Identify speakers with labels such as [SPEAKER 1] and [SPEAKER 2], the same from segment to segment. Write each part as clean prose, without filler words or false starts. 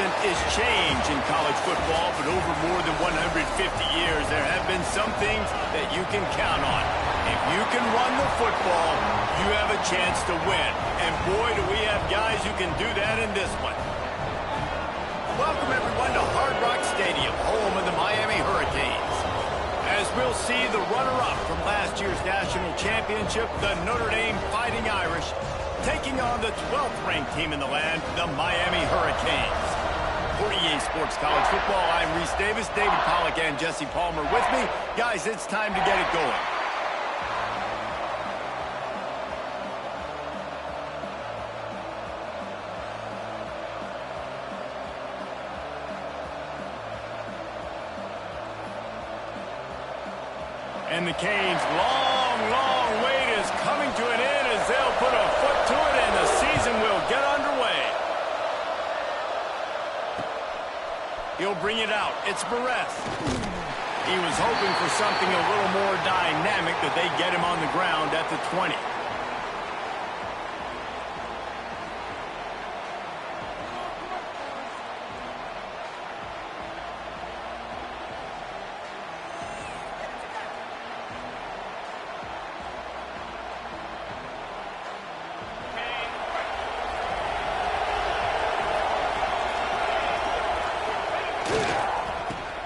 [SPEAKER 1] constant is change in college football, but over more than 150 years, there have been some things that you can count on. If you can run the football, you have a chance to win. And boy, do we have guys who can do that in this one. Welcome, everyone, to Hard Rock Stadium, home of the Miami Hurricanes. As we'll see, the runner-up from last year's national championship, the Notre Dame Fighting Irish, taking on the 12th-ranked team in the land, the Miami Hurricanes. For EA Sports College Football, I'm Reese Davis, David Pollack, and Jesse Palmer with me. Guys, it's time to get it going. And the Canes' long wait is coming to an end as they'll put a foot to it and the season will get underway. He'll bring it out. It's Barres. He was hoping for something a little more dynamic, that they get him on the ground at the 20.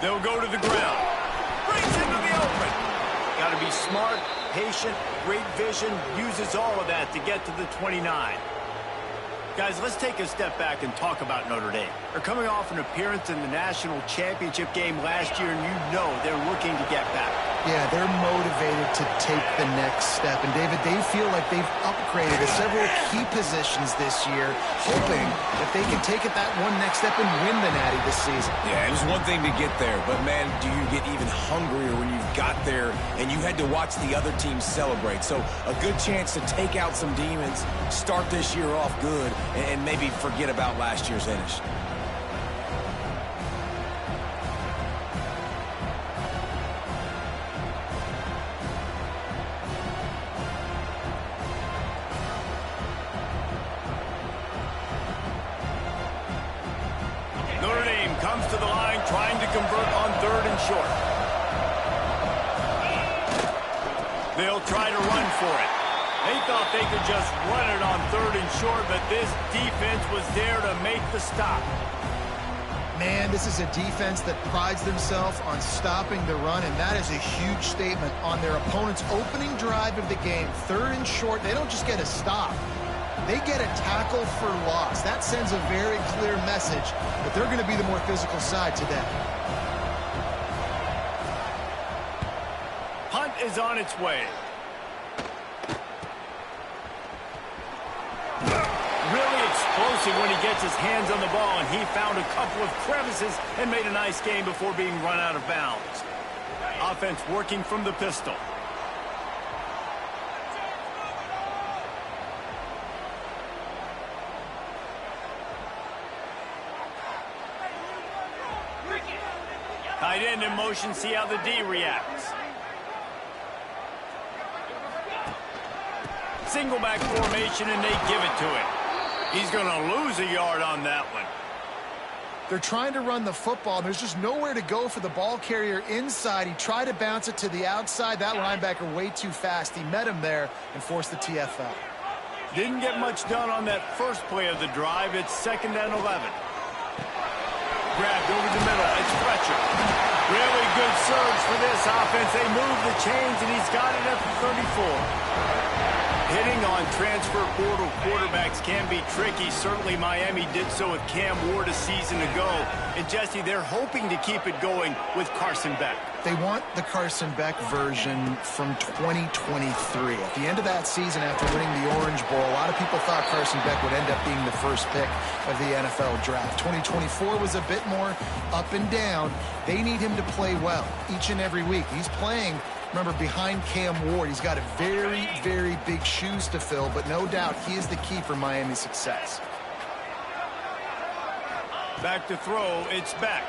[SPEAKER 1] They'll go to the ground. Brings into the open. Got to be smart, patient, great vision. Uses all of that to get to the 29. Guys, let's take a step back and talk about Notre Dame. They're coming off an appearance in the national championship game last year, and you know they're looking to get back.
[SPEAKER 2] Yeah, they're motivated to take the next step. And, David, they feel like they've upgraded at several key positions this year, hoping that they can take it that one next step and win the Natty this season.
[SPEAKER 3] Yeah, it was one thing to get there, but, man, do you get even hungrier when you've got there and you had to watch the other team celebrate. So a good chance to take out some demons, start this year off good, and maybe forget about last year's finish.
[SPEAKER 1] Notre Dame comes to the line trying to convert on 3rd and short. They'll try to run for it. They thought they could just run it on 3rd and short, but this defense was there to make the stop.
[SPEAKER 2] Man, this is a defense that prides themselves on stopping the run, and that is a huge statement on their opponent's opening drive of the game. 3rd and short, they don't just get a stop. They get a tackle for loss. That sends a very clear message that they're going to be the more physical side today.
[SPEAKER 1] Punt is on its way. Really explosive when he gets his hands on the ball, and he found a couple of crevices and made a nice game before being run out of bounds. Offense working from the pistol. Tight end in motion, see how the D reacts. Single back formation, and they give it to him. He's going to lose a yard on that one.
[SPEAKER 2] They're trying to run the football. There's just nowhere to go for the ball carrier inside. He tried to bounce it to the outside. That linebacker way too fast. He met him there and forced the TFL.
[SPEAKER 1] Didn't get much done on that first play of the drive. It's 2nd and 11. Grabbed over the middle. It's Fletcher. Really good surge for this offense. They move the chains, and he's got it at the 34. Hitting on transfer portal quarterbacks can be tricky. Certainly Miami did so with Cam Ward a season ago. And Jesse, they're hoping to keep it going with Carson Beck.
[SPEAKER 2] They want the Carson Beck version from 2023. At the end of that season, after winning the Orange Bowl, a lot of people thought Carson Beck would end up being the first pick of the NFL draft. 2024 was a bit more up and down. They need him to play well each and every week. He's playing, remember, behind Cam Ward. He's got a very, very big shoes to fill, but no doubt he is the key for Miami's success.
[SPEAKER 1] Back to throw, it's Beck.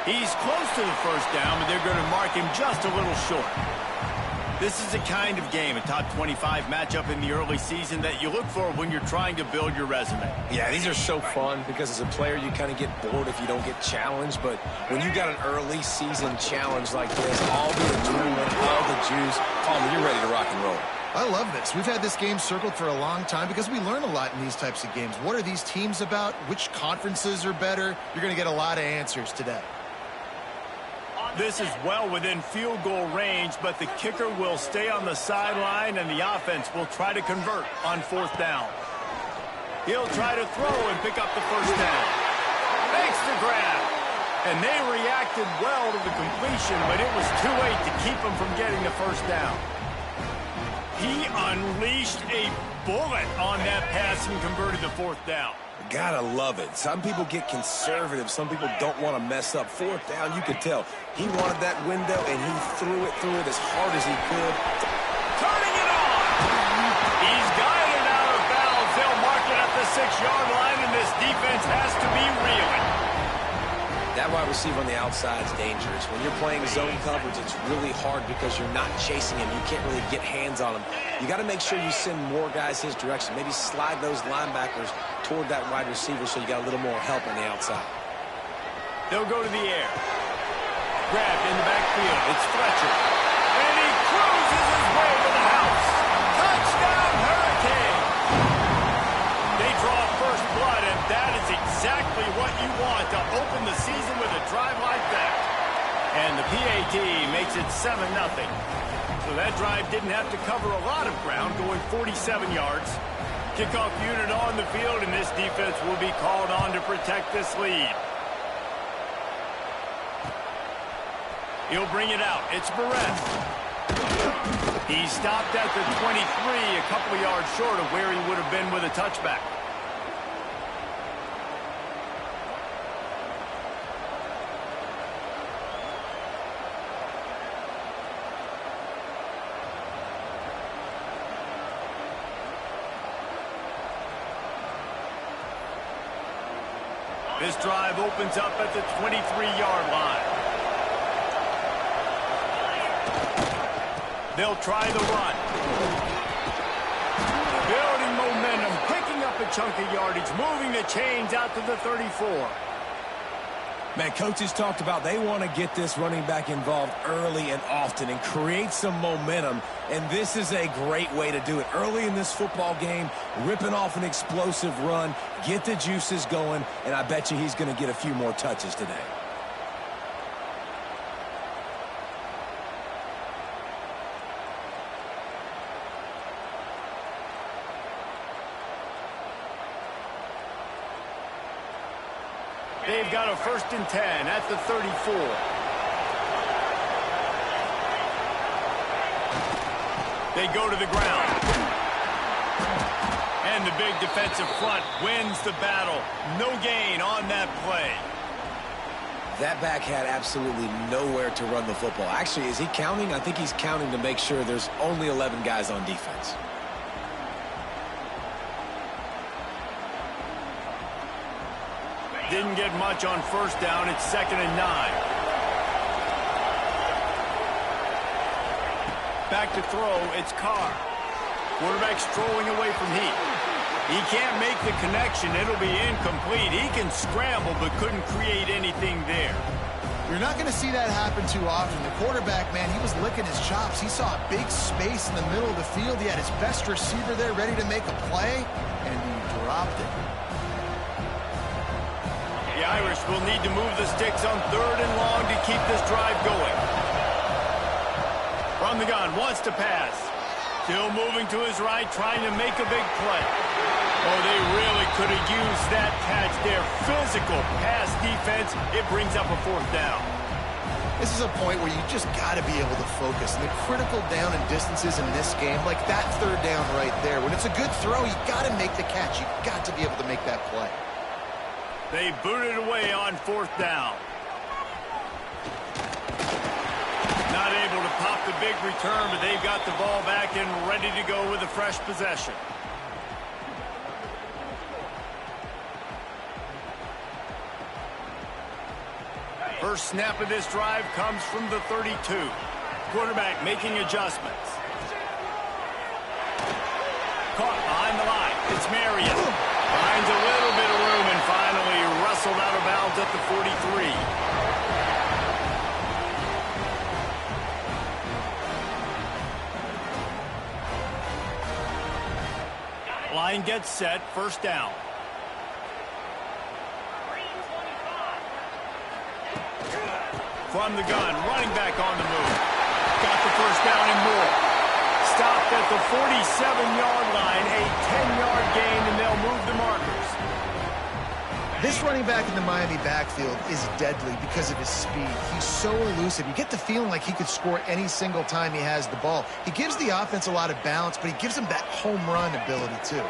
[SPEAKER 1] He's close to the first down, but they're going to mark him just a little short. This is the kind of game, a top 25 matchup in the early season, that you look for when you're trying to build your resume.
[SPEAKER 3] Yeah, these are so fun because as a player, you kind of get bored if you don't get challenged. But when you got an early season challenge like this, all the adrenaline, all the juice, Palmer, you're ready to rock and roll.
[SPEAKER 2] I love this. We've had this game circled for a long time because we learn a lot in these types of games. What are these teams about? Which conferences are better? You're going to get a lot of answers today.
[SPEAKER 1] This is well within field goal range, but the kicker will stay on the sideline, and the offense will try to convert on 4th down. He'll try to throw and pick up the 1st down. Makes the grab. And they reacted well to the completion, but it was too late to keep him from getting the 1st down. He unleashed a bullet on that pass and converted the 4th down.
[SPEAKER 3] Gotta love it. Some people get conservative. Some people don't want to mess up. 4th down, you could tell. He wanted that window, and he threw it as hard as he could.
[SPEAKER 1] Turning it on! He's guided out of bounds. They'll mark it at the 6-yard line, and this defense has to be reeling.
[SPEAKER 3] That wide receiver on the outside is dangerous. When you're playing zone coverage, it's really hard because you're not chasing him. You can't really get hands on him. You got to make sure you send more guys his direction. Maybe slide those linebackers toward that wide receiver so you got a little more help on the outside.
[SPEAKER 1] They'll go to the air. Grabbed in the backfield. It's Fletcher. And he cruises his way to the house. Touchdown, Hurricane! They draw first blood, and that is exactly what you want to open the season with a drive like that. And the PAT makes it 7-0. So that drive didn't have to cover a lot of ground, going 47 yards. Kickoff unit on the field, and this defense will be called on to protect this lead. He'll bring it out. It's Barrett. He stopped at the 23, a couple of yards short of where he would have been with a touchback. This drive opens up at the 23-yard line. They'll try the run. Building momentum, picking up a chunk of yardage, moving the chains out to the 34.
[SPEAKER 3] Man, coaches talked about they want to get this running back involved early and often and create some momentum, and this is a great way to do it. Early in this football game, ripping off an explosive run, get the juices going, and I bet you he's going to get a few more touches today.
[SPEAKER 1] They've got a 1st and 10 at the 34. They go to the ground. And the big defensive front wins the battle. No gain on that play.
[SPEAKER 3] That back had absolutely nowhere to run the football. Actually, is he counting? I think he's counting to make sure there's only 11 guys on defense.
[SPEAKER 1] Didn't get much on 1st down. It's 2nd and 9. Back to throw. It's Carr. Quarterback strolling away from Heat. He can't make the connection. It'll be incomplete. He can scramble but couldn't create anything there.
[SPEAKER 2] You're not going to see that happen too often. The quarterback, man, he was licking his chops. He saw a big space in the middle of the field. He had his best receiver there ready to make a play, and he dropped it.
[SPEAKER 1] The Irish will need to move the sticks on 3rd and long to keep this drive going. From the gun, wants to pass. Still moving to his right, trying to make a big play. Oh, they really could have used that catch there. Physical pass defense. It brings up a 4th down.
[SPEAKER 2] This is a point where you just got to be able to focus. And the critical down and distances in this game, like that 3rd down right there. When it's a good throw, you got to make the catch. You got to be able to make that play.
[SPEAKER 1] They booted away on 4th down. Not able to pop the big return, but they've got the ball back and ready to go with a fresh possession. First snap of this drive comes from the 32. Quarterback making adjustments. Caught behind the line. It's Marion. Finds a little bit of room and finally wrestled out of bounds at the 43. Line gets set. First down. From the gun, running back on the move. Got the first down and more. Stopped at the 47-yard line, a 10-yard gain, and they'll move the markers.
[SPEAKER 2] This running back in the Miami backfield is deadly because of his speed. He's so elusive. You get the feeling like he could score any single time he has the ball. He gives the offense a lot of balance, but he gives them that home run ability, too.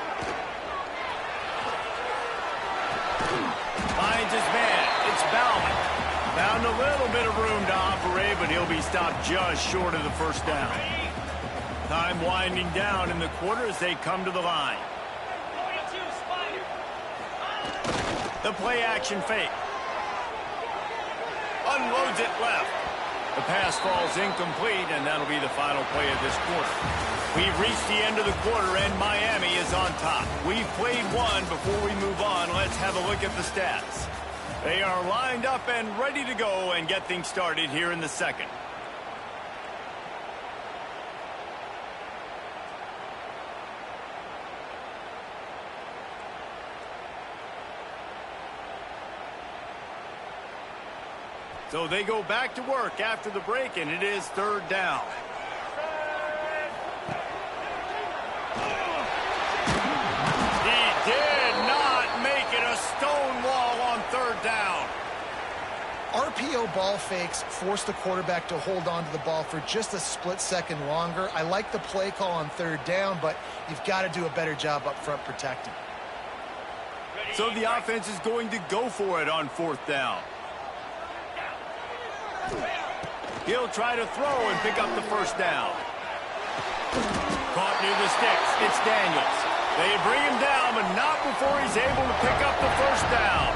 [SPEAKER 1] Finds his man. It's Bauman. Found a little bit of room to operate, but he'll be stopped just short of the first down. Time winding down in the quarter as they come to the line. The play action fake. Unloads it left. The pass falls incomplete, and that'll be the final play of this quarter. We've reached the end of the quarter, and Miami is on top. We've played one. Before we move on, let's have a look at the stats. They are lined up and ready to go and get things started here in the second. So they go back to work after the break, and it is third down. He did not make it a stone wall on third down.
[SPEAKER 2] RPO ball fakes force the quarterback to hold on to the ball for just a split second longer. I like the play call on third down, but you've got to do a better job up front protecting.
[SPEAKER 1] So the offense is going to go for it on fourth down. He'll try to throw and pick up the first down. Caught near the sticks. It's Daniels. They bring him down, but not before he's able to pick up the first down.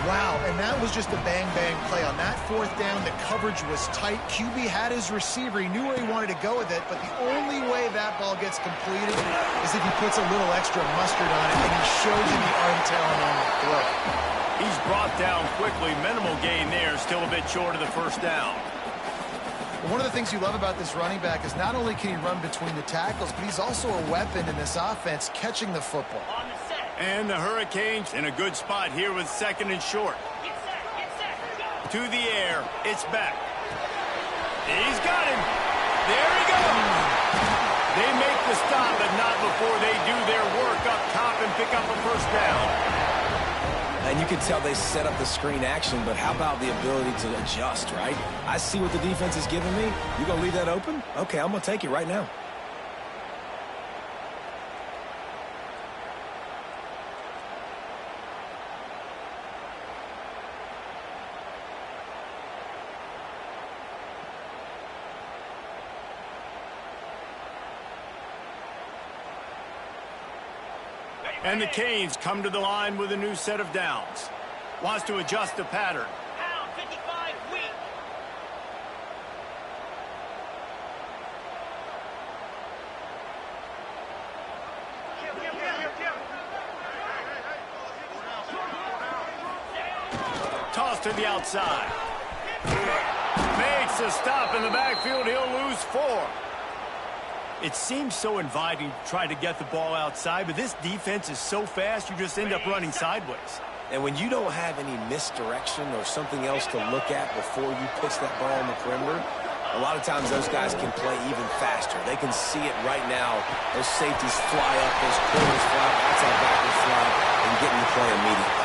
[SPEAKER 2] Wow, and that was just a bang-bang play. On that fourth down, the coverage was tight. QB had his receiver. He knew where he wanted to go with it, but the only way that ball gets completed is if he puts a little extra mustard on it, and he shows you the arm talent on the throw.
[SPEAKER 1] He's brought down quickly. Minimal gain there. Still a bit short of the first down.
[SPEAKER 2] One of the things you love about this running back is not only can he run between the tackles, but he's also a weapon in this offense, catching the football.
[SPEAKER 1] And the Hurricanes in a good spot here with second and short. To the air. It's back. He's got him. There he goes. They make the stop, but not before they do their work up top and pick up a first down.
[SPEAKER 3] And you can tell they set up the screen action, but how about the ability to adjust, right? I see what the defense is giving me. You going to leave that open? Okay, I'm going to take it right now.
[SPEAKER 1] And the Canes come to the line with a new set of downs. Wants to adjust the pattern.
[SPEAKER 4] Pound 55 weak.
[SPEAKER 1] Toss to the outside. Makes a stop in the backfield. He'll lose 4. It seems so inviting to try to get the ball outside, but this defense is so fast, you just end up running sideways.
[SPEAKER 3] And when you don't have any misdirection or something else to look at before you pitch that ball on the perimeter, a lot of times those guys can play even faster. They can see it right now. Those safeties fly up, those corners fly up, outside backers fly up, and get in the play immediately.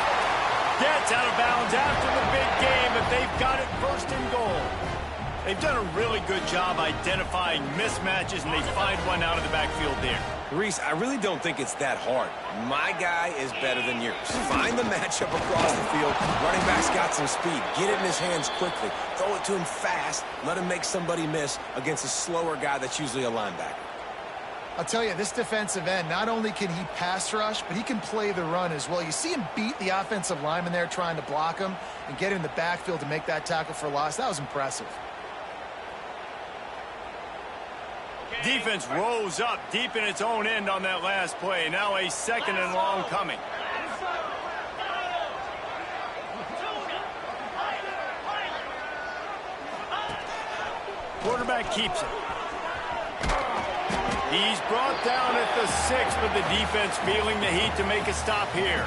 [SPEAKER 1] Gets out of bounds after the big game, but they've got it first and goal. They've done a really good job identifying mismatches, and they find one out of the backfield there.
[SPEAKER 3] Reese, I really don't think it's that hard. My guy is better than yours. Find the matchup across the field. Running back's got some speed. Get it in his hands quickly. Throw it to him fast. Let him make somebody miss against a slower guy that's usually a linebacker.
[SPEAKER 2] I'll tell you, this defensive end, not only can he pass rush, but he can play the run as well. You see him beat the offensive lineman there trying to block him and get him in the backfield to make that tackle for loss. That was impressive.
[SPEAKER 1] Defense rose up deep in its own end on that last play. Now a second and long coming. Quarterback keeps it. He's brought down at the 6, but the defense feeling the heat to make a stop here.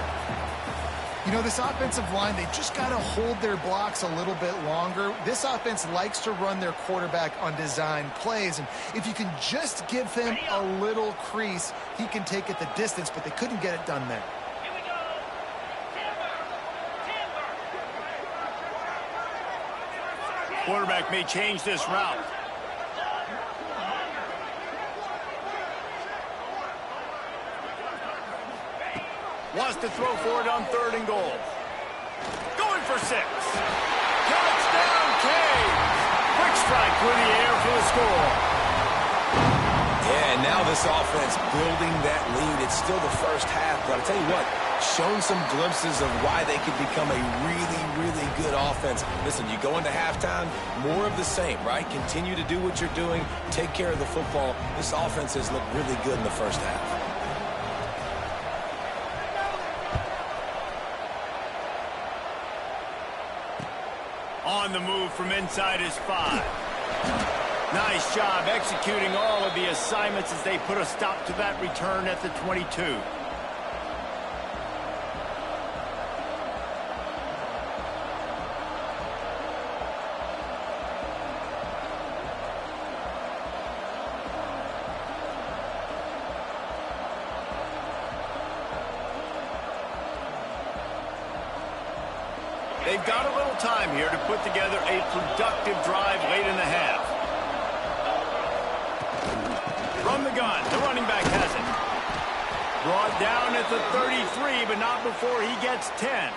[SPEAKER 2] You know, this offensive line, they just got to hold their blocks a little bit longer. This offense likes to run their quarterback on design plays, and if you can just give him a little crease, he can take it the distance, but they couldn't get it done there.
[SPEAKER 4] Here we go. Timber.
[SPEAKER 1] Quarterback may change this route. Wants to throw for it on 3rd and goal. Going for 6. Touchdown, Canes! Quick strike through the air for the score.
[SPEAKER 3] Yeah, and now this offense building that lead. It's still the first half, but I'll tell you what, shown some glimpses of why they could become a really, really good offense. Listen, you go into halftime, more of the same, right? Continue to do what you're doing, take care of the football. This offense has looked really good in the first half.
[SPEAKER 1] On the move from inside his 5. Nice job executing all of the assignments as they put a stop to that return at the 22. They've got a little time here to put together a productive drive late in the half. From the gun, the running back has it. Brought down at the 33, but not before he gets 10.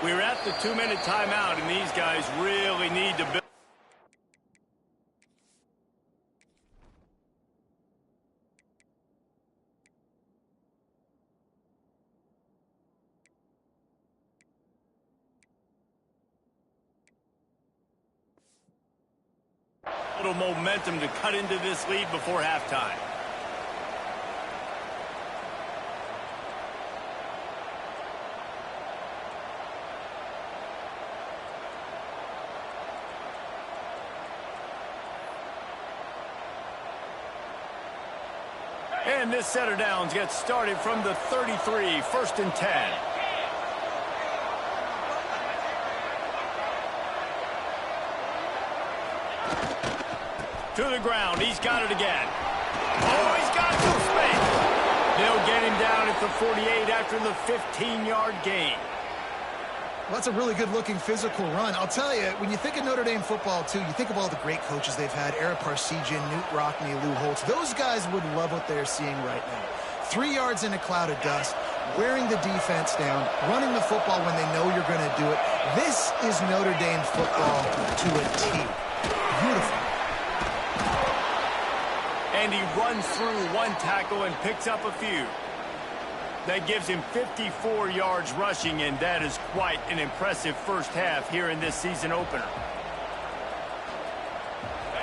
[SPEAKER 1] We're at the 2-minute timeout, and these guys really need to build. Little momentum to cut into this lead before halftime. And this set of downs gets started from the 33, 1st and 10. To the ground. He's got it again. Oh, he's got some space. They'll get him down at the 48 after the 15-yard gain.
[SPEAKER 2] Well, that's a really good-looking physical run. I'll tell you, when you think of Notre Dame football, too, you think of all the great coaches they've had, Ara Parseghian, Newt Rockne, Lou Holtz. Those guys would love what they're seeing right now. 3 yards in a cloud of dust, wearing the defense down, running the football when they know you're going to do it. This is Notre Dame football to a T. Beautiful.
[SPEAKER 1] And he runs through one tackle and picks up a few. That gives him 54 yards rushing, and that is quite an impressive first half here in this season opener.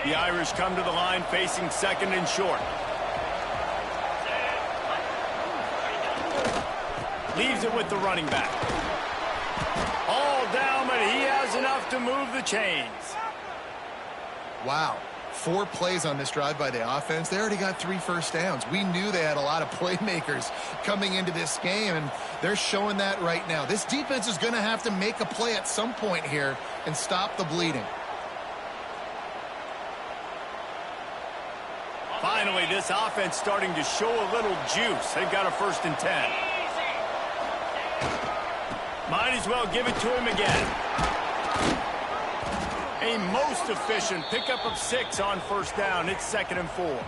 [SPEAKER 1] The Irish come to the line facing 2nd and short. Leaves it with the running back. All down, but he has enough to move the chains.
[SPEAKER 2] Wow. 4 plays on this drive by the offense. They already got 3 first downs. We knew they had a lot of playmakers coming into this game, and they're showing that right now. This defense is going to have to make a play at some point here and stop the bleeding.
[SPEAKER 1] Finally, this offense starting to show a little juice. They've got a 1st and 10. Might as well give it to him again. A most efficient pickup of 6 on 1st down. It's 2nd and 4.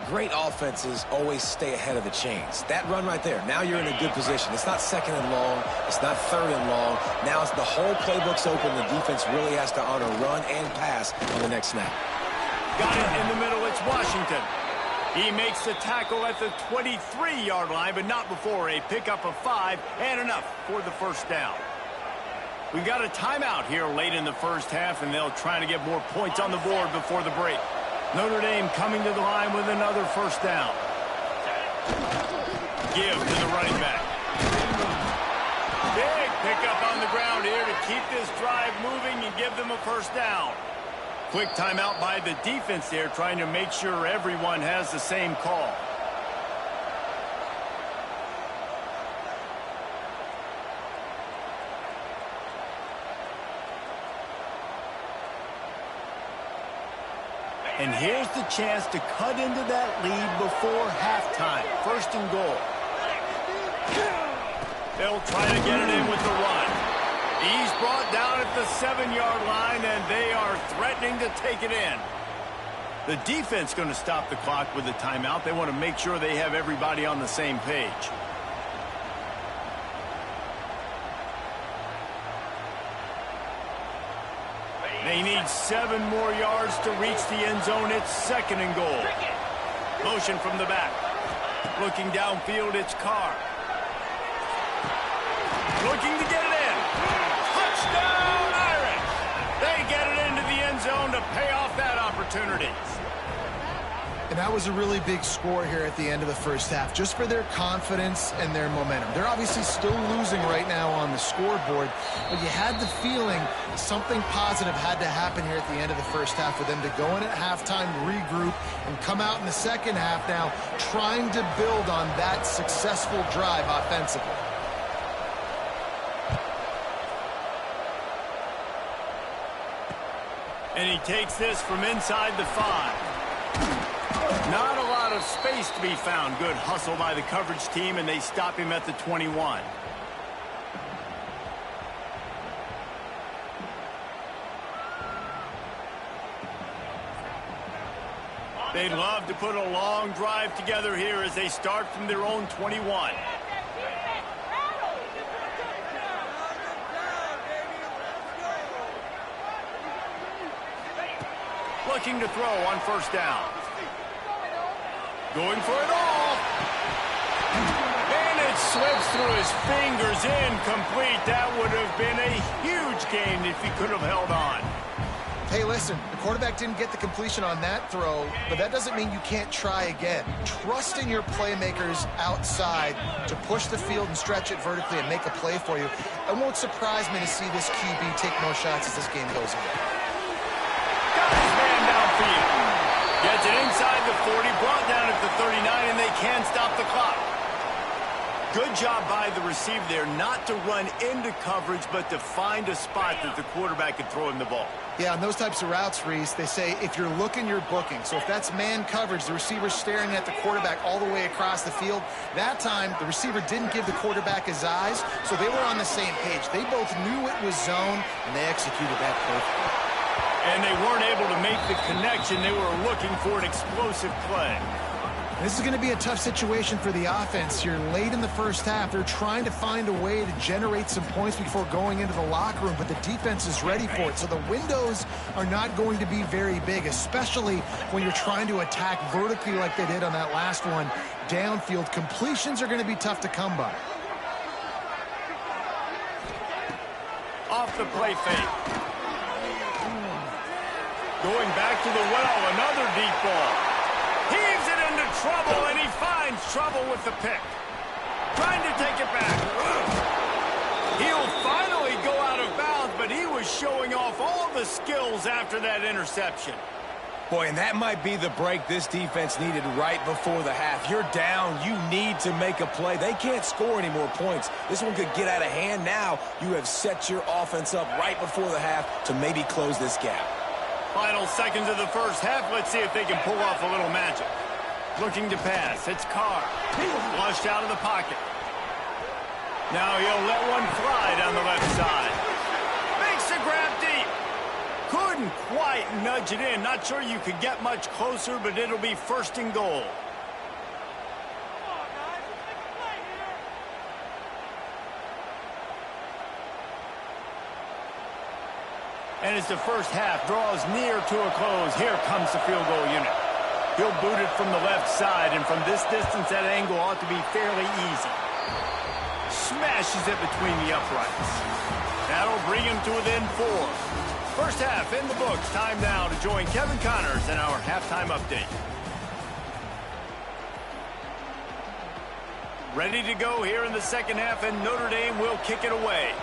[SPEAKER 3] Great offenses always stay ahead of the chains. That run right there, now you're in a good position. It's not 2nd and long. It's not 3rd and long. Now it's the whole playbook's open. The defense really has to honor run and pass on the next snap.
[SPEAKER 1] Got it in the middle. It's Washington. He makes the tackle at the 23-yard line, but not before a pickup of 5 and enough for the 1st down. We've got a timeout here late in the first half, and they'll try to get more points on the board before the break. Notre Dame coming to the line with another first down. Give to the running back. Big pickup on the ground here to keep this drive moving and give them a first down. Quick timeout by the defense there, trying to make sure everyone has the same call. And here's the chance to cut into that lead before halftime. First and goal. They'll try to get it in with the run. He's brought down at the 7-yard line, and they are threatening to take it in. The defense going to stop the clock with the timeout. They want to make sure they have everybody on the same page. They need 7 more yards to reach the end zone. It's second and goal. Motion from the back. Looking downfield, it's Carr. Looking to get it in. Touchdown, Irish! They get it into the end zone to pay off that opportunity.
[SPEAKER 2] And that was a really big score here at the end of the first half, just for their confidence and their momentum. They're obviously still losing right now on the scoreboard, but you had the feeling something positive had to happen here at the end of the first half for them to go in at halftime, regroup, and come out in the second half now trying to build on that successful drive offensively.
[SPEAKER 1] And he takes this from inside the 5. Not a lot of space to be found. Good hustle by the coverage team, and they stop him at the 21. They'd love to put a long drive together here as they start from their own 21. Looking to throw on first down. Going for it all. And it slips through his fingers, incomplete. That would have been a huge gain if he could have held on.
[SPEAKER 2] Hey, listen, the quarterback didn't get the completion on that throw, but that doesn't mean you can't try again. Trusting your playmakers outside to push the field and stretch it vertically and make a play for you. It won't surprise me to see this QB take more shots as this game goes on.
[SPEAKER 1] Got his man downfield. Gets it inside the 40, brought down at the 39, and they can't stop the clock. Good job by the receiver there not to run into coverage, but to find a spot that the quarterback could throw him the ball.
[SPEAKER 2] Yeah, on those types of routes, Reese, they say if you're looking, you're booking. So if that's man coverage, the receiver's staring at the quarterback all the way across the field. That time, the receiver didn't give the quarterback his eyes, so they were on the same page. They both knew it was zone, and they executed that perfectly.
[SPEAKER 1] And they weren't able to make the connection. They were looking for an explosive play.
[SPEAKER 2] This is going to be a tough situation for the offense here. Late in the first half, they're trying to find a way to generate some points before going into the locker room, but the defense is ready for it. So the windows are not going to be very big, especially when you're trying to attack vertically like they did on that last one. Downfield completions are going to be tough to come by.
[SPEAKER 1] Off the play fake. Going back to the well, another deep ball. Heaves it into trouble, and he finds trouble with the pick. Trying to take it back. He'll finally go out of bounds, but he was showing off all the skills after that interception.
[SPEAKER 3] Boy, and that might be the break this defense needed right before the half. You're down. You need to make a play. They can't score any more points. This one could get out of hand now. You have set your offense up right before the half to maybe close this gap.
[SPEAKER 1] Final seconds of the first half. Let's see if they can pull off a little magic. Looking to pass. It's Carr. Flushed out of the pocket. Now he'll let one fly down the left side. Makes the grab deep. Couldn't quite nudge it in. Not sure you could get much closer, but it'll be first and goal. And as the first half draws near to a close, here comes the field goal unit. He'll boot it from the left side, and from this distance, that angle ought to be fairly easy. Smashes it between the uprights. That'll bring him to within 4. First half in the books. Time now to join Kevin Connors in our halftime update. Ready to go here in the second half, and Notre Dame will kick it away.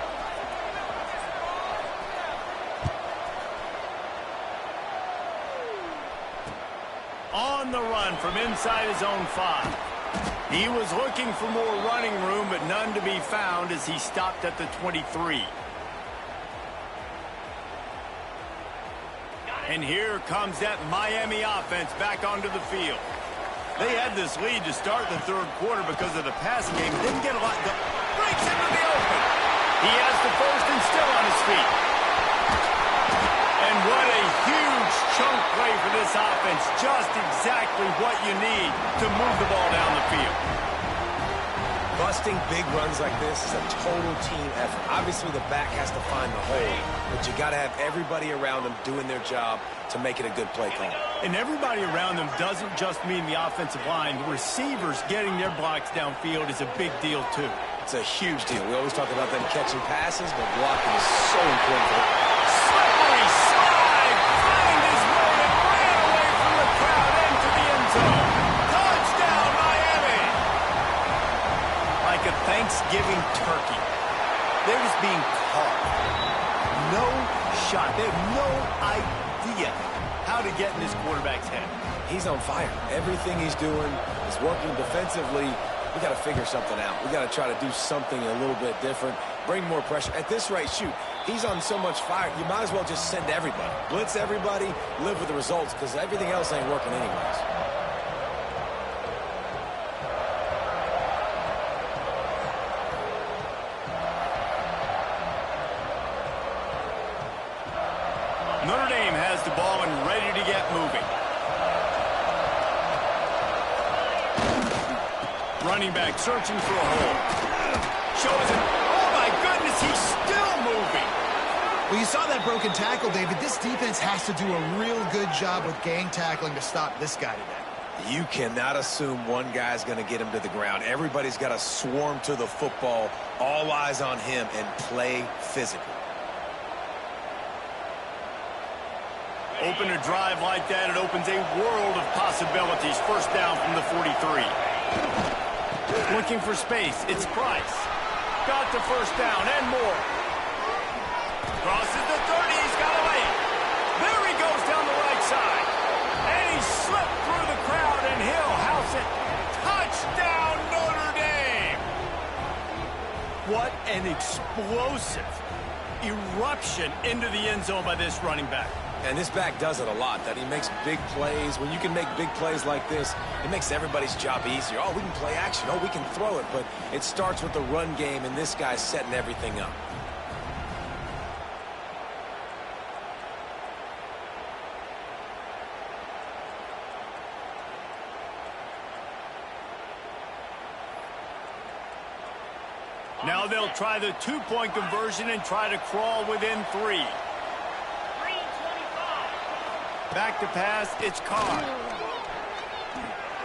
[SPEAKER 1] On the run from inside his own 5. He was looking for more running room, but none to be found as he stopped at the 23. And here comes that Miami offense back onto the field. They had this lead to start the third quarter because of the passing game. Didn't get a lot done. Breaks into the open. He has the first and still on his feet. And what a huge chunk play for this offense. Just exactly what you need to move the ball down the field.
[SPEAKER 3] Busting big runs like this is a total team effort. Obviously, the back has to find the hole, but you got to have everybody around them doing their job to make it a good play call.
[SPEAKER 1] And everybody around them doesn't just mean the offensive line. The receivers getting their blocks downfield is a big deal, too.
[SPEAKER 3] It's a huge deal. We always talk about them catching passes, but blocking is so important for them.
[SPEAKER 1] Slippery slide, find his way and ran away from the crowd into the end zone. Touchdown, Miami! Like a Thanksgiving turkey, they're just being caught. No shot. They have no idea how to get in this quarterback's head.
[SPEAKER 3] He's on fire. Everything he's doing is working defensively. We got to figure something out. We got to try to do something a little bit different, bring more pressure. At this rate, shoot, he's on so much fire, you might as well just send everybody. Blitz everybody, live with the results, because everything else ain't working anyways.
[SPEAKER 1] Notre Dame has the ball and ready to get moving. Running back searching for a hole. Shows it. Oh, my goodness, he's still moving.
[SPEAKER 2] Well, you saw that broken tackle, David. This defense has to do a real good job with gang tackling to stop this guy today.
[SPEAKER 3] You cannot assume one guy's going to get him to the ground. Everybody's got to swarm to the football, all eyes on him, and play physical.
[SPEAKER 1] Open a drive like that, it opens a world of possibilities. First down from the 43. Looking for space, it's Price. Got the first down and more. Crosses the 30, he's got a lane. There he goes down the right side. And he slipped through the crowd, and he'll house it. Touchdown, Notre Dame! What an explosive eruption into the end zone by this running back.
[SPEAKER 3] And this back does it a lot, that he makes big plays. When you can make big plays like this, it makes everybody's job easier. Oh, we can play action. Oh, we can throw it. But it starts with the run game, and this guy's setting everything up.
[SPEAKER 1] Now they'll try the two-point conversion and try to crawl within 3. Back to pass, it's Carr.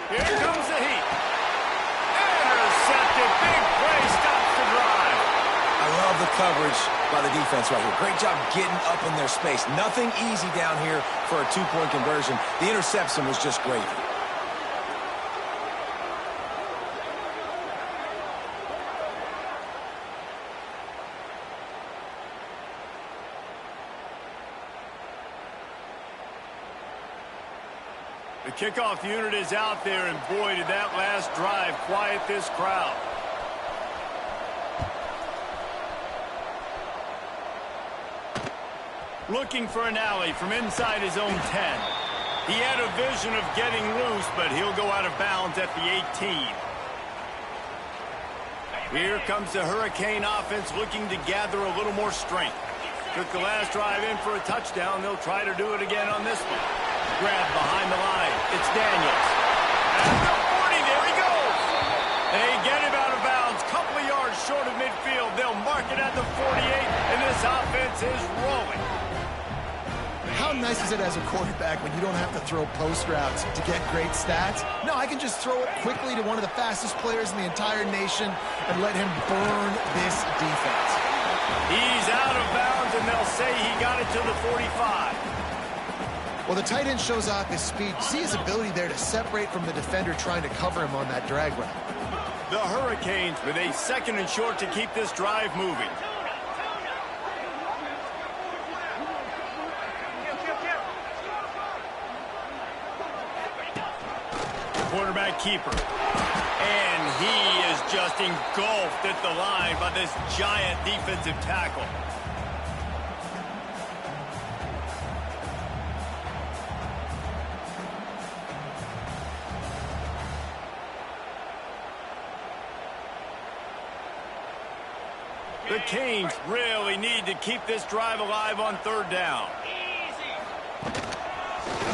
[SPEAKER 1] Here comes the heat. Intercepted, big play, stops the drive.
[SPEAKER 3] I love the coverage by the defense right here. Great job getting up in their space. Nothing easy down here for a two-point conversion. The interception was just great.
[SPEAKER 1] The kickoff unit is out there, and boy, did that last drive quiet this crowd. Looking for an alley from inside his own 10. He had a vision of getting loose, but he'll go out of bounds at the 18. Here comes the Hurricane offense looking to gather a little more strength. Took the last drive in for a touchdown. They'll try to do it again on this one. Grab behind the line. It's Daniels. At the 40, there he goes. They get him out of bounds. Couple of yards short of midfield. They'll mark it at the 48, and this offense is rolling.
[SPEAKER 2] How nice is it as a quarterback when you don't have to throw post routes to get great stats? No, I can just throw it quickly to one of the fastest players in the entire nation and let him burn this defense.
[SPEAKER 1] He's out of bounds, and they'll say he got it to the 45.
[SPEAKER 2] Well, the tight end shows off his speed. See his ability there to separate from the defender trying to cover him on that drag route.
[SPEAKER 1] The Hurricanes with a 2nd and short to keep this drive moving. Quarterback keeper. And he is just engulfed at the line by this giant defensive tackle. The Canes really need to keep this drive alive on 3rd down.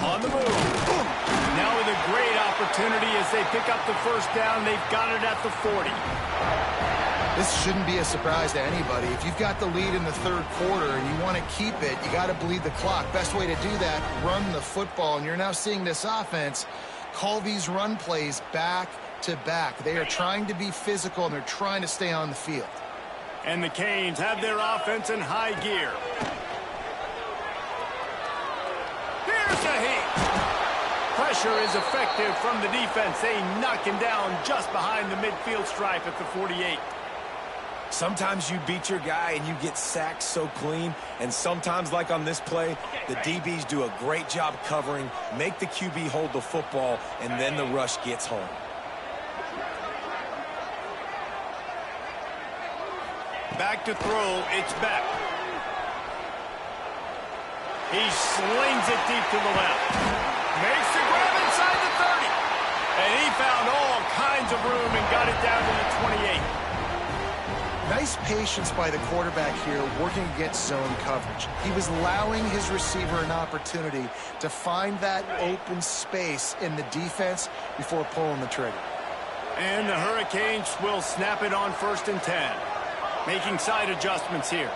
[SPEAKER 1] On the move. Now with a great opportunity as they pick up the 1st down. They've got it at the 40.
[SPEAKER 2] This shouldn't be a surprise to anybody. If you've got the lead in the 3rd quarter and you want to keep it, you got to bleed the clock. Best way to do that, run the football. And you're now seeing this offense call these run plays back to back. They are trying to be physical, and they're trying to stay on the field.
[SPEAKER 1] And the Canes have their offense in high gear. Here's a heat. Pressure is effective from the defense. They knock him down just behind the midfield stripe at the 48.
[SPEAKER 3] Sometimes you beat your guy and you get sacked so clean, and sometimes, like on this play, the DBs do a great job covering, make the QB hold the football, and then the rush gets home.
[SPEAKER 1] Back to throw, it's Beck. He slings it deep to the left. Makes the grab inside the 30. And he found all kinds of room and got it down to the 28.
[SPEAKER 2] Nice patience by the quarterback here, working against zone coverage. He was allowing his receiver an opportunity to find that open space in the defense before pulling the trigger.
[SPEAKER 1] And the Hurricanes will snap it on 1st and 10. Making side adjustments here.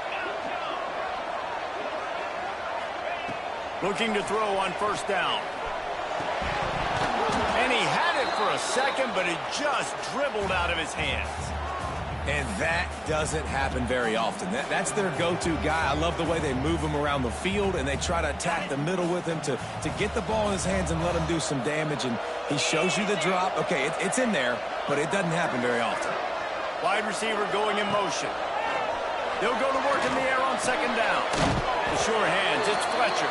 [SPEAKER 1] Looking to throw on 1st down. And he had it for a second, but it just dribbled out of his hands.
[SPEAKER 3] And that doesn't happen very often. That's their go-to guy. I love the way they move him around the field, and they try to attack the middle with him to get the ball in his hands and let him do some damage. And he shows you the drop. Okay, it's in there, but it doesn't happen very often.
[SPEAKER 1] Wide receiver going in motion. They'll go to work in the air on 2nd down. The sure hands, it's Fletcher.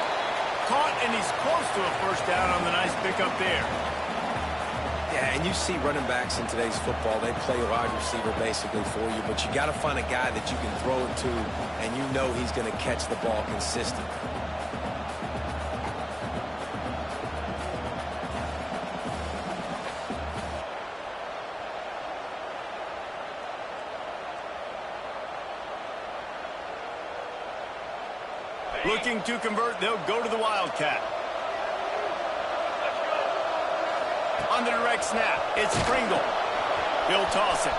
[SPEAKER 1] Caught, and he's close to a 1st down on the nice pickup there.
[SPEAKER 3] Yeah, and you see running backs in today's football, they play wide receiver basically for you, but you got to find a guy that you can throw it to, and you know he's going to catch the ball consistently.
[SPEAKER 1] Looking to convert, they'll go to the Wildcat. On the direct snap, it's Pringle. He'll toss it.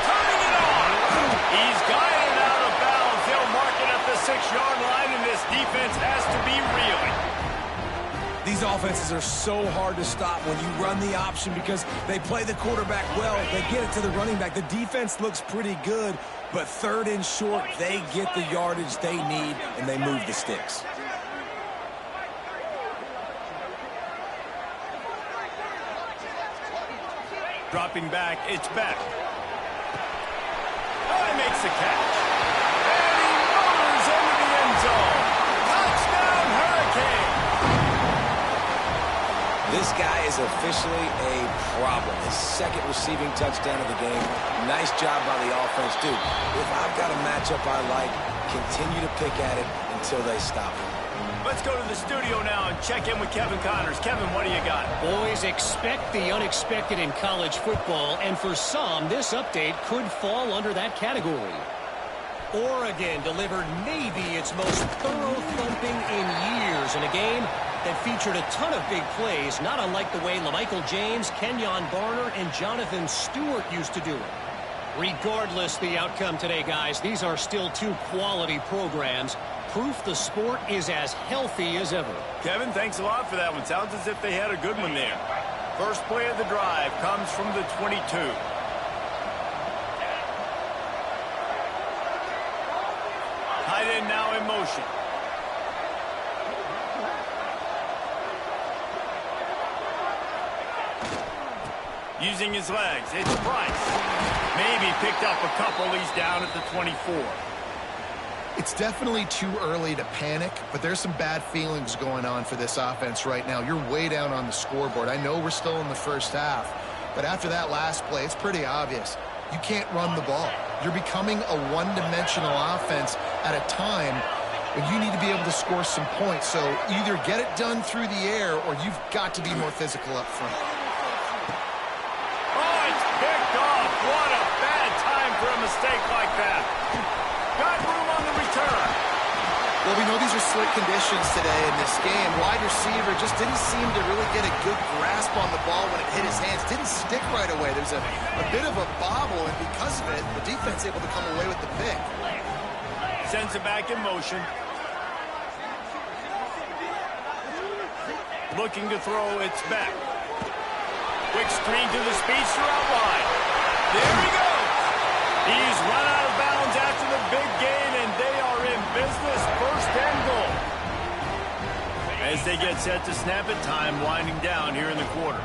[SPEAKER 1] Turning it on. He's got it out of bounds. They'll mark it at the 6-yard line, and this defense has to be reeling.
[SPEAKER 3] These offenses are so hard to stop when you run the option because they play the quarterback well. They get it to the running back. The defense looks pretty good, but 3rd and short, they get the yardage they need, and they move the sticks.
[SPEAKER 1] Dropping back, it's Beck. Oh, he makes the catch. And he motors into the end zone. Touchdown, Hurricane.
[SPEAKER 3] This guy is officially a problem. His 2nd receiving touchdown of the game. Nice job by the offense, dude. If I've got a matchup I like, continue to pick at it until they stop it.
[SPEAKER 1] Let's go to the studio now and check in with Kevin Connors. Kevin, what do you got?
[SPEAKER 5] Boys, expect the unexpected in college football, and for some, this update could fall under that category. Oregon delivered maybe its most thorough thumping in years in a game that featured a ton of big plays, not unlike the way LaMichael James, Kenyon Barner, and Jonathan Stewart used to do it. Regardless the outcome today, guys, these are still 2 quality programs. Proof the sport is as healthy as ever.
[SPEAKER 1] Kevin, thanks a lot for that one. Sounds as if they had a good one there. First play of the drive comes from the 22. Tight end now in motion. Using his legs, it's Price. Maybe picked up a couple. He's down at the 24.
[SPEAKER 2] It's definitely too early to panic, but there's some bad feelings going on for this offense right now. You're way down on the scoreboard. I know we're still in the first half, but after that last play, it's pretty obvious. You can't run the ball. You're becoming a one-dimensional offense at a time when you need to be able to score some points. So either get it done through the air or you've got to be more physical up front.
[SPEAKER 1] Oh, it's picked off. What a bad time for a mistake like that. Got room on the return.
[SPEAKER 2] Well, we know these are slick conditions today in this game. Wide receiver just didn't seem to really get a good grasp on the ball when it hit his hands. Didn't stick right away. There's a bit of a bobble, and because of it, the defense able to come away with the pick.
[SPEAKER 1] Sends it back in motion. Looking to throw, it's back. Quick screen to the speedster out wide. There he goes. He's run out of bounds after the big gain, and they are in business. First and goal. As they get set to snap it, time winding down here in the quarter.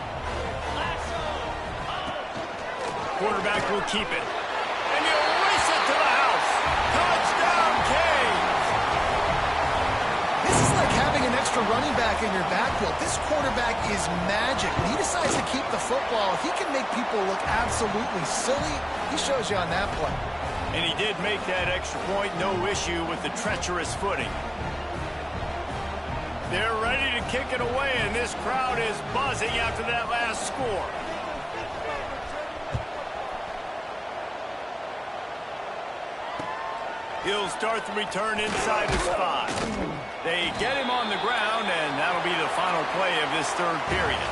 [SPEAKER 1] Quarterback will keep it. And he'll race it to the house. Touchdown, Canes!
[SPEAKER 2] This is like having an extra running back in your backfield. This quarterback is magic. When he decides to keep the football, he can make people look absolutely silly. He shows you on that play.
[SPEAKER 1] And he did make that extra point, no issue with the treacherous footing. They're ready to kick it away, and this crowd is buzzing after that last score. He'll start the return inside his 5. They get him on the ground, and that'll be the final play of this third period.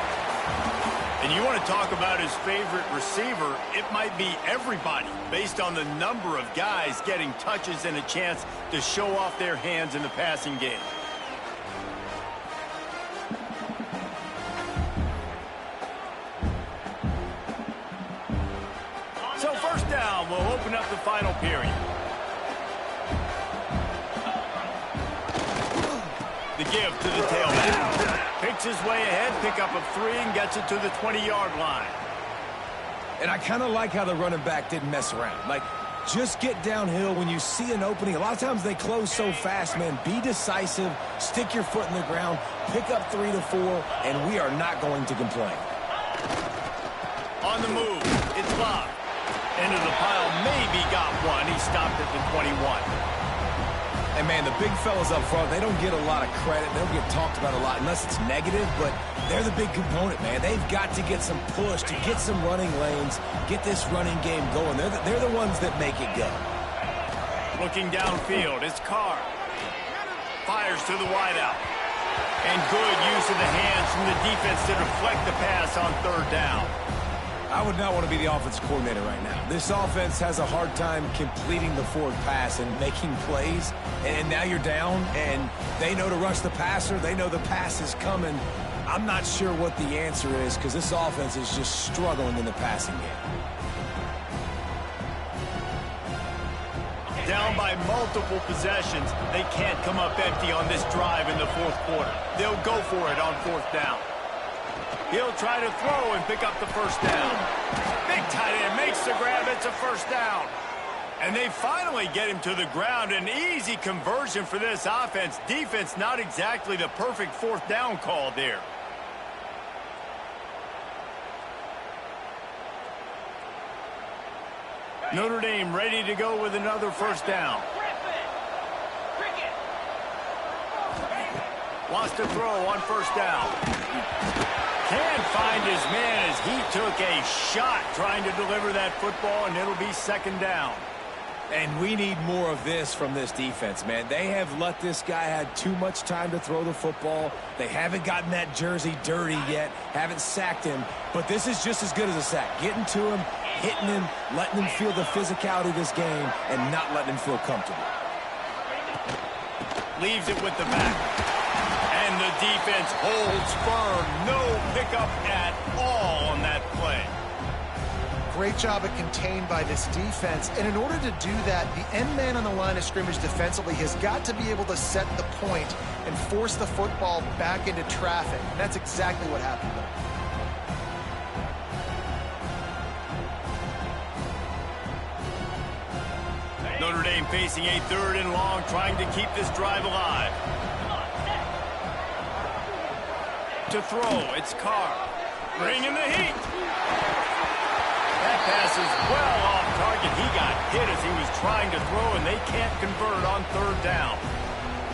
[SPEAKER 1] And you want to talk about his favorite receiver, it might be everybody, based on the number of guys getting touches and a chance to show off their hands in the passing game. So first down, we'll open up the final period. The give to the tailback. Picks his way ahead, pickup of 3, and gets it to the 20-yard line.
[SPEAKER 3] And I kind of like how the running back didn't mess around. Like, just get downhill when you see an opening. A lot of times they close so fast, man. Be decisive, stick your foot in the ground, pick up 3 to 4, and we are not going to complain.
[SPEAKER 1] On the move, it's Bob. Into the pile, maybe got one. He stopped at the 21.
[SPEAKER 3] And, man, the big fellas up front, they don't get a lot of credit. They don't get talked about a lot unless it's negative, but they're the big component, man. They've got to get some push, to get some running lanes, get this running game going. They're the ones that make it go.
[SPEAKER 1] Looking downfield, it's Carr. Fires to the wideout. And good use of the hands from the defense to deflect the pass on third down.
[SPEAKER 3] I would not want to be the offensive coordinator right now. This offense has a hard time completing the forward pass and making plays, and now you're down, and they know to rush the passer. They know the pass is coming. I'm not sure what the answer is because this offense is just struggling in the passing game.
[SPEAKER 1] Down by multiple possessions, they can't come up empty on this drive in the fourth quarter. They'll go for it on fourth down. He'll try to throw and pick up the first down. Big tight end makes the grab. It's a first down. And they finally get him to the ground. An easy conversion for this offense. Defense not exactly the perfect fourth down call there. Notre Dame ready to go with another first down. Wants to throw on first down. Can't find his man as he took a shot trying to deliver that football, and it'll be second down.
[SPEAKER 3] And we need more of this from this defense, man. They have let this guy have too much time to throw the football. They haven't gotten that jersey dirty yet, haven't sacked him. But this is just as good as a sack. Getting to him, hitting him, letting him feel the physicality of this game, and not letting him feel comfortable.
[SPEAKER 1] Leaves it with the back. And the defense holds firm. No pickup at all on that play.
[SPEAKER 2] great job of contained by this defense. And in order to do that, the end man on the line of scrimmage defensively has got to be able to set the point and force the football back into traffic. And that's exactly what happened there.
[SPEAKER 1] Notre Dame facing a 3rd and long, trying to keep this drive alive. To throw, it's Carr. Bringing the heat. That pass is well off target. He got hit as he was trying to throw, and they can't convert on 3rd down.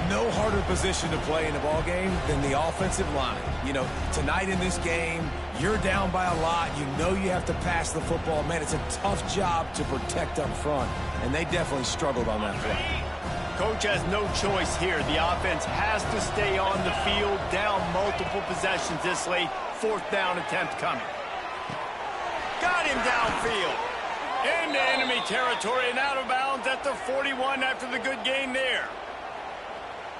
[SPEAKER 3] No harder position to play in a ball game than the offensive line. You know, tonight in this game, you're down by a lot. You know you have to pass the football. Man, it's a tough job to protect up front, and they definitely struggled on that play.
[SPEAKER 1] Coach has no choice here. The offense has to stay on the field, down multiple possessions this late. 4th down attempt coming. Got him downfield. Into enemy territory and out of bounds at the 41 after the good gain there.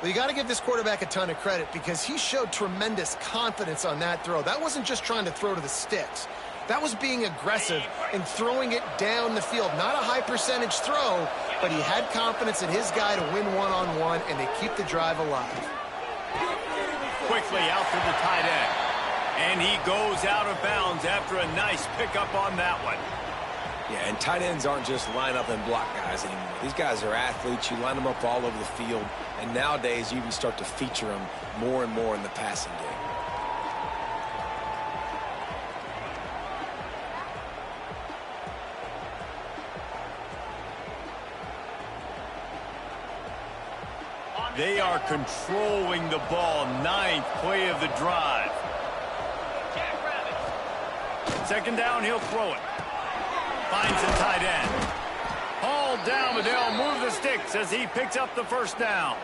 [SPEAKER 2] Well, you got to give this quarterback a ton of credit because he showed tremendous confidence on that throw. That wasn't just trying to throw to the sticks. That was being aggressive and throwing it down the field. Not a high percentage throw, but he had confidence in his guy to win one-on-one, and they keep the drive alive.
[SPEAKER 1] Quickly out to the tight end. And he goes out of bounds after a nice pickup on that one.
[SPEAKER 3] Yeah, and tight ends aren't just line up and block guys anymore. These guys are athletes. You line them up all over the field. And nowadays, you even start to feature them more and more in the passing game.
[SPEAKER 1] They are controlling the ball. 9th play of the drive. 2nd down, he'll throw it. Finds the tight end. Hauled down, but they'll move the sticks as he picks up the 1st down.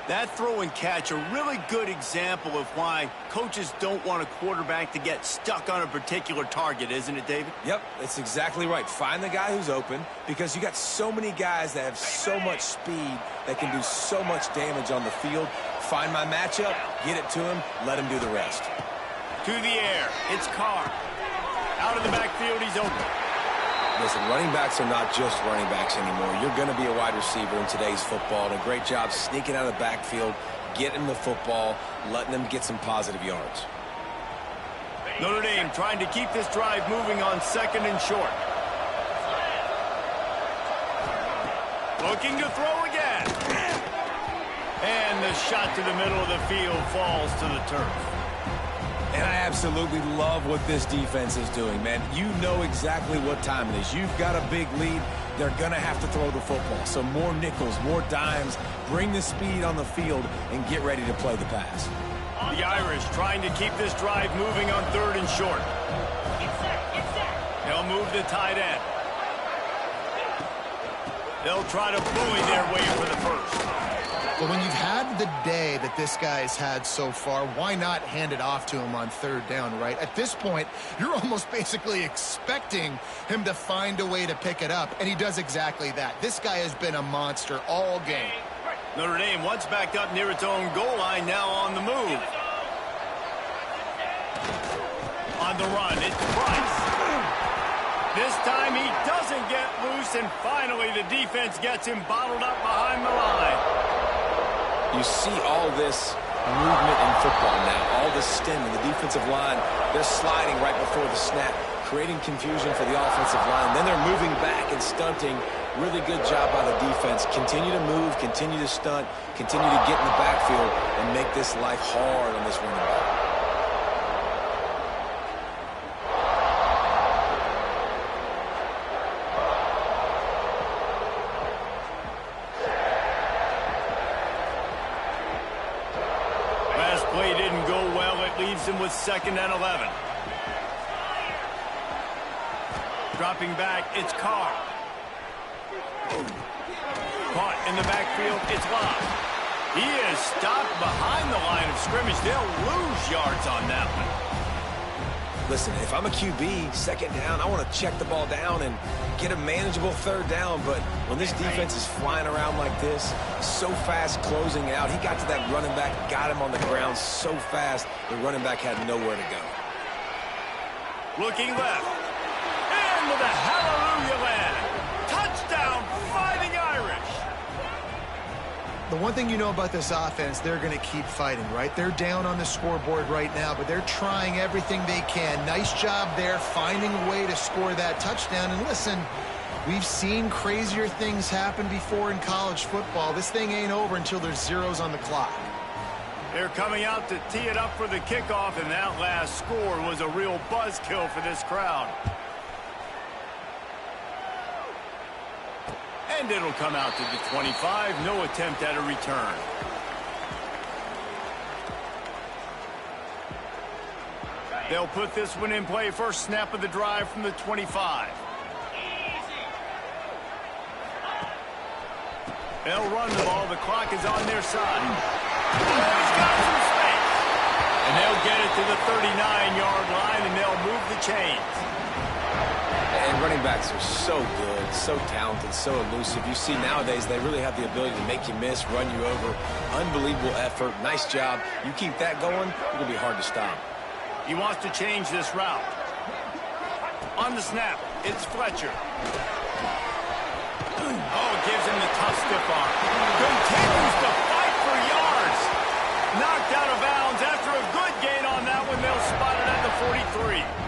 [SPEAKER 1] That throw and catch, a really good example of why coaches don't want a quarterback to get stuck on a particular target, isn't it, David?
[SPEAKER 3] Yep, that's exactly right. Find the guy who's open because you got so many guys that have so much speed that can do so much damage on the field. Find my matchup, get it to him, let him do the rest.
[SPEAKER 1] To the air, it's Carr. Out of the backfield, he's open.
[SPEAKER 3] Listen, running backs are not just running backs anymore. You're going to be a wide receiver in today's football. And a great job sneaking out of the backfield, getting the football, letting them get some positive yards.
[SPEAKER 1] Notre Dame trying to keep this drive moving on 2nd and short. Looking to throw again. And the shot to the middle of the field falls to the turf.
[SPEAKER 3] And I absolutely love what this defense is doing, man. You know exactly what time it is. You've got a big lead. They're going to have to throw the football. So more nickels, more dimes, bring the speed on the field, and get ready to play the pass.
[SPEAKER 1] The Irish trying to keep this drive moving on 3rd and short. They'll move the tight end. They'll try to bully their way for the 1st.
[SPEAKER 2] But when you've had the day that this guy's had so far, why not hand it off to him on 3rd down, right? At this point, you're almost basically expecting him to find a way to pick it up, and he does exactly that. This guy has been a monster all game.
[SPEAKER 1] Notre Dame once backed up near its own goal line, now on the move. On the run, it's Price. This time he doesn't get loose, and finally the defense gets him bottled up behind the line.
[SPEAKER 3] You see all this movement in football now, all the stemming, the defensive line, they're sliding right before the snap, creating confusion for the offensive line. Then they're moving back and stunting. Really good job by the defense. Continue to move, continue to stunt, continue to get in the backfield and make this life hard on this running back.
[SPEAKER 1] Play didn't go well. It leaves him with 2nd and 11. Dropping back, it's Carr. Caught in the backfield, it's Love. He is stopped behind the line of scrimmage. They'll lose yards on that one.
[SPEAKER 3] Listen, if I'm a QB, 2nd down, I want to check the ball down and get a manageable 3rd down. But when this defense is flying around like this, so fast closing out, he got to that running back, got him on the ground so fast, the running back had nowhere to go.
[SPEAKER 1] Looking left. into the hallelujah land. Touchdown, Fighting Irish.
[SPEAKER 2] The one thing you know about this offense, they're going to keep fighting, right? They're down on the scoreboard right now, but they're trying everything they can. Nice job there, finding a way to score that touchdown. And listen, we've seen crazier things happen before in college football. This thing ain't over until there's zeros on the clock.
[SPEAKER 1] They're coming out to tee it up for the kickoff, and that last score was a real buzzkill for this crowd. And it'll come out to the 25. No attempt at a return. They'll put this one in play. First snap of the drive from the 25. They'll run the ball. The clock is on their side. He's got some space. And they'll get it to the 39-yard line, and they'll move the chains.
[SPEAKER 3] And running backs are so good, so talented, so elusive. You see nowadays they really have the ability to make you miss, run you over. Unbelievable effort. Nice job. You keep that going, it'll be hard to stop.
[SPEAKER 1] He wants to change this route. On the snap, it's Fletcher. Oh, gives him the tough stiff arm. Continues to fight for yards. Knocked out of bounds after a good gain on that one. They'll spot it at the 43.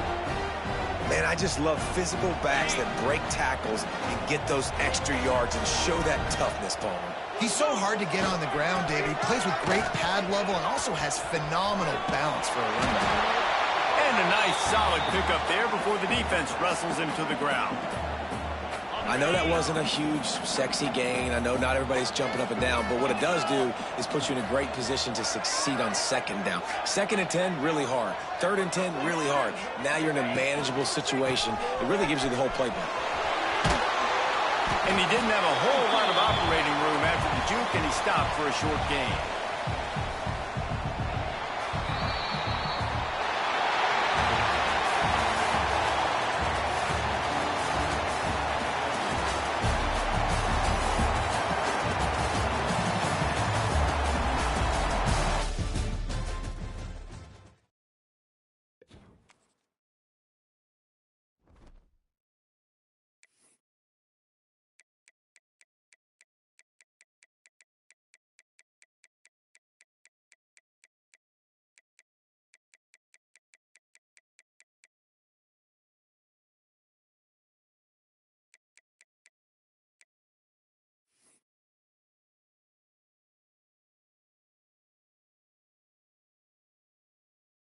[SPEAKER 3] Man, I just love physical backs that break tackles and get those extra yards and show that toughness, Palmer.
[SPEAKER 2] He's so hard to get on the ground, David. He plays with great pad level and also has phenomenal balance for a running back.
[SPEAKER 1] And a nice solid pickup there before the defense wrestles him to the ground.
[SPEAKER 3] I know that wasn't a huge, sexy gain. I know not everybody's jumping up and down, but what it does do is put you in a great position to succeed on second down. Second and 10, really hard. Third and 10, really hard. Now you're in a manageable situation. It really gives you the whole playbook.
[SPEAKER 1] And he didn't have a whole lot of operating room after the juke, and he stopped for a short gain.